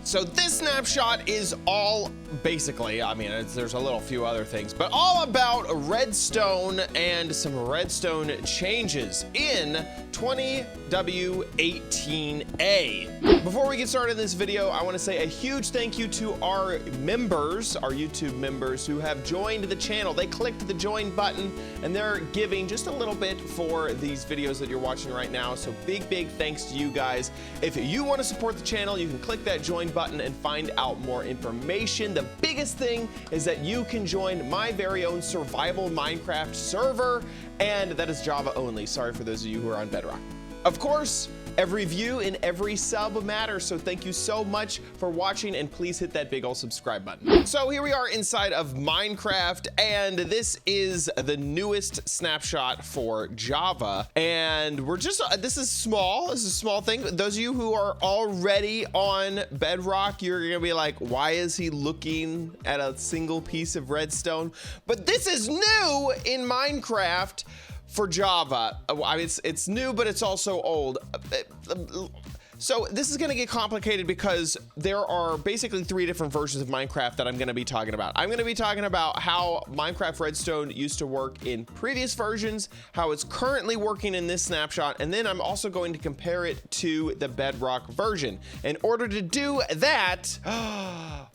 So this snapshot is all basically, I mean, there's a little few other things, but all about Redstone and some Redstone changes in 20W18A. Before we get started in this video, I want to say a huge thank you to our members, our YouTube members who have joined the channel. They clicked the join button and they're giving just a little bit for these videos that you're watching right now. So big thanks to you guys. If you want to support the channel, you can click that join button and find out more information. The biggest thing is that you can join my very own survival Minecraft server, and that is Java only. Sorry for those of you who are on Bedrock. Of course, every view and every sub matters, so thank you so much for watching, and please hit that big old subscribe button. So here we are inside of Minecraft, and this is the newest snapshot for Java, and we're just, this is a small thing. Those of you who are already on Bedrock, you're gonna be like, why is he looking at a single piece of redstone? But this is new in Minecraft for Java. I mean, it's new, but it's also old. So this is going to get complicated because there are basically 3 different versions of Minecraft that I'm going to be talking about. I'm going to be talking about how Minecraft Redstone used to work in previous versions, how it's currently working in this snapshot, and then I'm also going to compare it to the Bedrock version. In order to do that,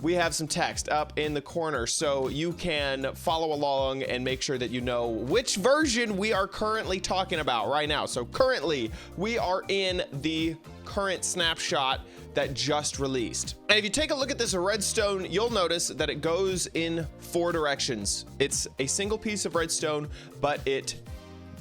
we have some text up in the corner so you can follow along and make sure that you know which version we are currently talking about right now. So currently we are in the current snapshot that just released. And if you take a look at this redstone, you'll notice that it goes in 4 directions. It's a single piece of redstone, but it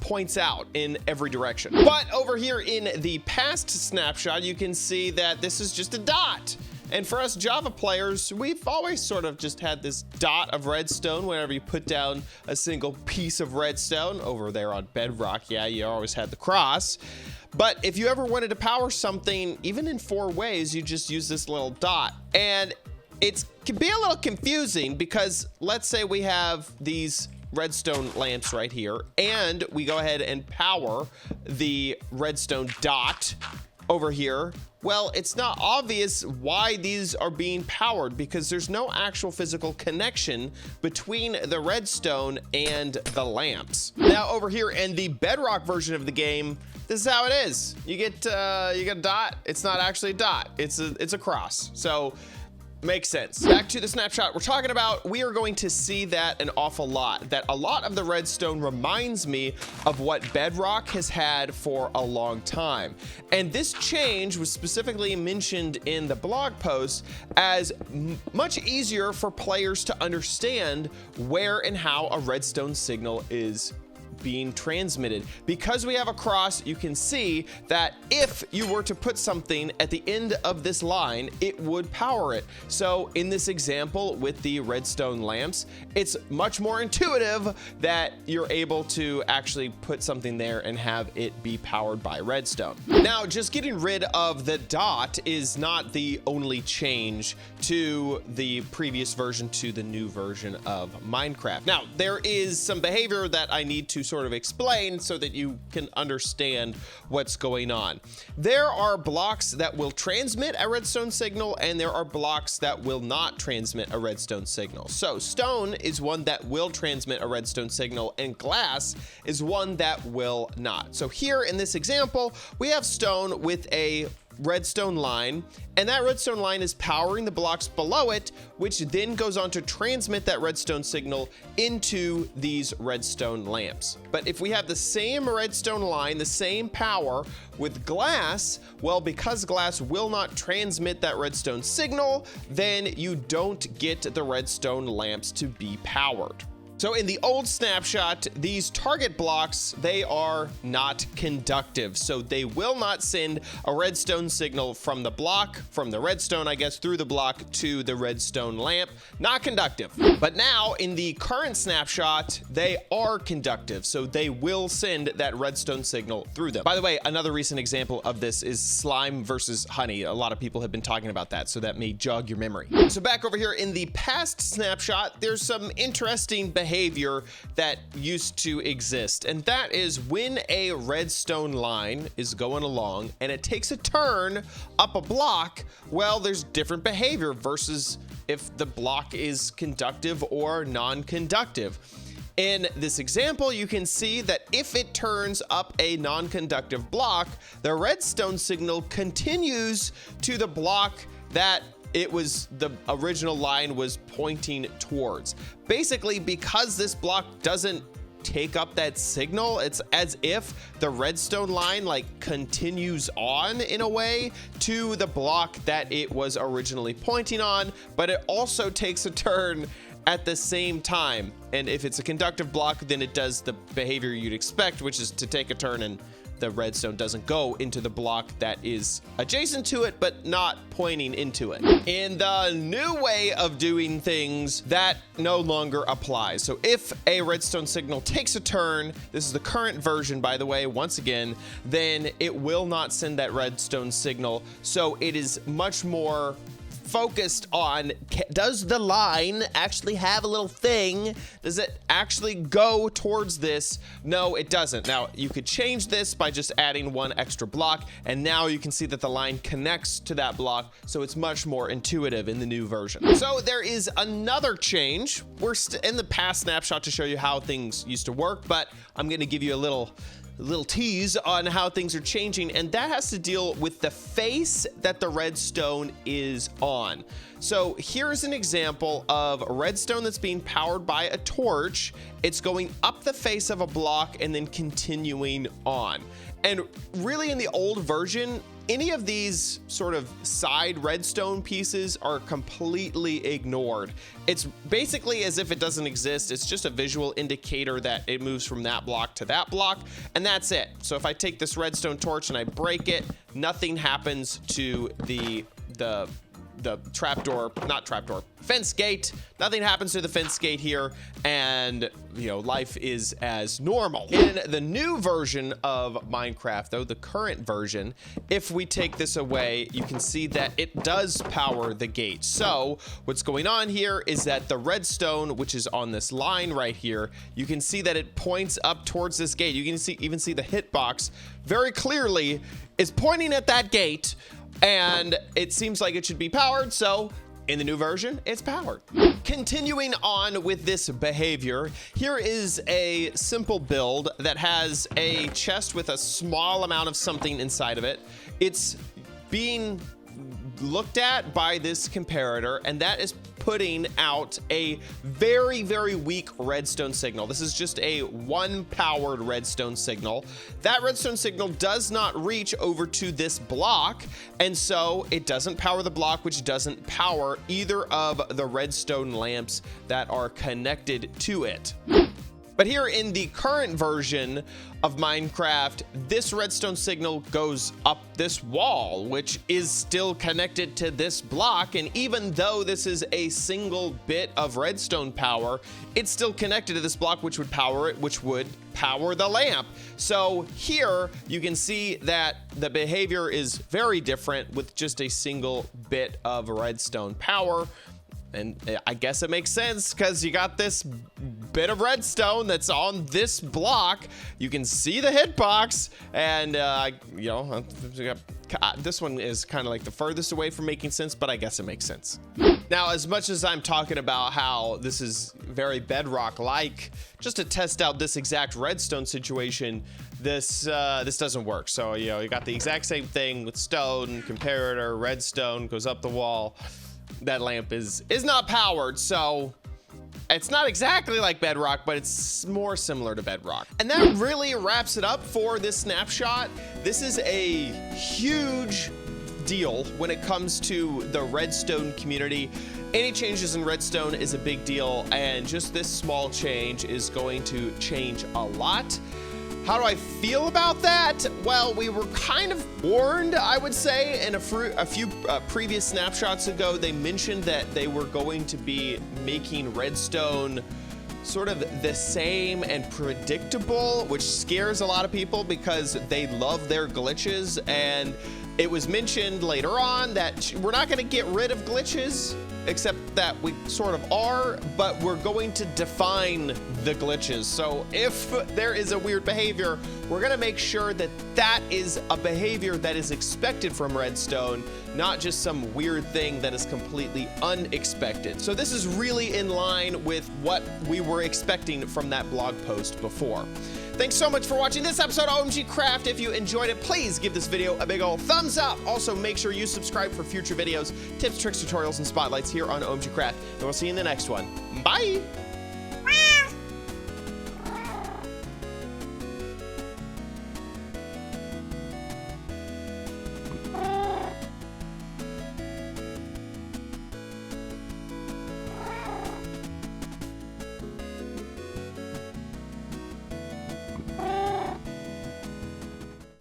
points out in every direction. But over here in the past snapshot, you can see that this is just a dot. And for us Java players, we've always sort of just had this dot of redstone whenever you put down a single piece of redstone. Over there on Bedrock, yeah, you always had the cross. But if you ever wanted to power something, even in 4 ways, you just use this little dot. And it can be a little confusing because let's say we have these redstone lamps right here, and we go ahead and power the redstone dot over here. Well, it's not obvious why these are being powered because there's no actual physical connection between the redstone and the lamps. Now over here in the Bedrock version of the game, this is how it is. You get a dot. It's not actually a dot. It's a cross. So makes sense. Back to the snapshot we're talking about, we are going to see that an awful lot. That a lot of the redstone reminds me of what Bedrock has had for a long time. And this change was specifically mentioned in the blog post as much easier for players to understand where and how a redstone signal is being transmitted. Because we have a cross, you can see that if you were to put something at the end of this line, it would power it. So in this example with the redstone lamps, it's much more intuitive that you're able to actually put something there and have it be powered by redstone. Now, just getting rid of the dot is not the only change to the previous version to the new version of Minecraft. Now, there is some behavior that I need to sort of explain so that you can understand what's going on. There are blocks that will transmit a redstone signal, and there are blocks that will not transmit a redstone signal. So stone is one that will transmit a redstone signal, and glass is one that will not. So here in this example, we have stone with a redstone line, and that redstone line is powering the blocks below it, which then goes on to transmit that redstone signal into these redstone lamps. But if we have the same redstone line, the same power with glass, well, because glass will not transmit that redstone signal, then you don't get the redstone lamps to be powered. So in the old snapshot, these target blocks, they are not conductive. So they will not send a redstone signal from the block, from the redstone, I guess, through the block to the redstone lamp. Not conductive. But now in the current snapshot, they are conductive. So they will send that redstone signal through them. By the way, another recent example of this is slime versus honey. A lot of people have been talking about that, so that may jog your memory. So back over here in the past snapshot, there's some interesting behavior behavior that used to exist, and that is when a redstone line is going along and it takes a turn up a block, well, there's different behavior versus if the block is conductive or non-conductive. In this example, you can see that if it turns up a non-conductive block, the redstone signal continues to the block that the original line was pointing towards. Basically, because this block doesn't take up that signal, it's as if the redstone line like continues on in a way to the block that it was originally pointing on, but it also takes a turn at the same time. And if it's a conductive block, then it does the behavior you'd expect, which is to take a turn and the redstone doesn't go into the block that is adjacent to it, but not pointing into it. In the new way of doing things, that no longer applies. So if a redstone signal takes a turn, this is the current version, by the way, once again, then it will not send that redstone signal. So it is much more focused on, does the line actually have a little thing? Does it actually go towards this? No, it doesn't. Now, you could change this by just adding one extra block, and now you can see that the line connects to that block, so it's much more intuitive in the new version. So there is another change. We're in the past snapshot to show you how things used to work, but I'm going to give you a little tease on how things are changing, and that has to deal with the face that the redstone is on. So here's an example of a redstone that's being powered by a torch. It's going up the face of a block and then continuing on. And really, in the old version, any of these sort of side redstone pieces are completely ignored. It's basically as if it doesn't exist. It's just a visual indicator that it moves from that block to that block, and that's it. So if I take this redstone torch and I break it, nothing happens to the trapdoor, not trapdoor, fence gate. Nothing happens to the fence gate here, and life is as normal. In the new version of Minecraft, though, the current version, if we take this away, you can see that it does power the gate. So what's going on here is that the redstone, which is on this line right here, you can see that it points up towards this gate. You can even see the hitbox very clearly is pointing at that gate, and it seems like it should be powered, so in the new version, it's powered. Continuing on with this behavior, here is a simple build that has a chest with a small amount of something inside of it. It's being looked at by this comparator, and that is putting out a very, very weak redstone signal. This is just a one powered redstone signal. That redstone signal does not reach over to this block, and so it doesn't power the block, which doesn't power either of the redstone lamps that are connected to it. But here in the current version of Minecraft, this redstone signal goes up this wall, which is still connected to this block. And even though this is a single bit of redstone power, it's still connected to this block, which would power it, which would power the lamp. So here you can see that the behavior is very different with just a single bit of redstone power. And I guess it makes sense because you got this bit of redstone that's on this block. You can see the hitbox, and this one is kind of like the furthest away from making sense, but I guess it makes sense. Now, as much as I'm talking about how this is very Bedrock-like, just to test out this exact redstone situation, this doesn't work. So you got the exact same thing with stone, comparator, redstone goes up the wall. That lamp is not powered, so it's not exactly like Bedrock, but it's more similar to Bedrock. And that really wraps it up for this snapshot. This is a huge deal when it comes to the redstone community. Any changes in redstone is a big deal, and just this small change is going to change a lot. How do I feel about that? Well, we were kind of warned, I would say, in a few previous snapshots ago. They mentioned that they were going to be making redstone sort of the same and predictable, which scares a lot of people because they love their glitches. And It was mentioned later on that we're not going to get rid of glitches, except that we sort of are, but we're going to define the glitches. So if there is a weird behavior, we're going to make sure that that is a behavior that is expected from Redstone, not just some weird thing that is completely unexpected. So this is really in line with what we were expecting from that blog post before. Thanks so much for watching this episode of OMG Craft. If you enjoyed it, please give this video a big ol' thumbs up. Also, make sure you subscribe for future videos, tips, tricks, tutorials, and spotlights here on OMG Craft. And we'll see you in the next one. Bye!